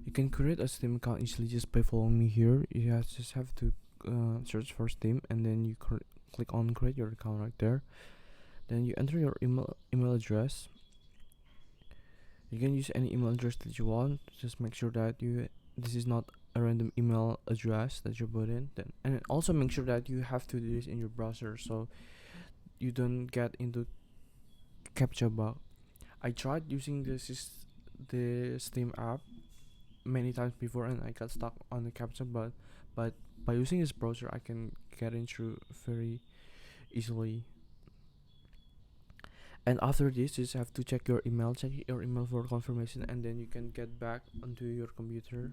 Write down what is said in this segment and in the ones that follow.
You can create a Steam account easily just by following me here. Just have to search for Steam, and then you click on create your account right there. Then you enter your email address. You can use any email address that you want. Just make sure that this is not a random email address that you put in. And also make sure that you have to do this in your browser, so you don't get into captcha bug. I tried using the Steam app many times before, and I got stuck on the captcha, but by using this browser I can get in through very easily. And after this, you just have to check your email for confirmation, and then you can get back onto your computer.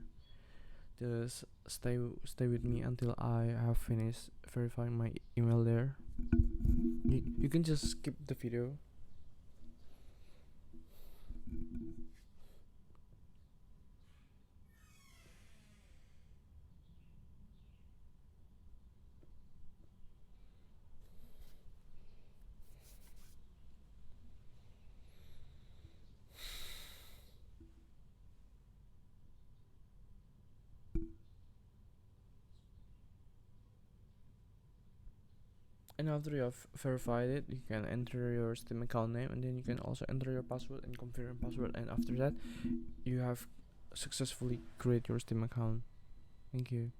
Just stay with me until I have finished verifying my email there. You can just skip the video. And after you have verified it, you can enter your Steam account name, and then you can also enter your password and confirm your password. And after that, you have successfully create your Steam account. Thank you.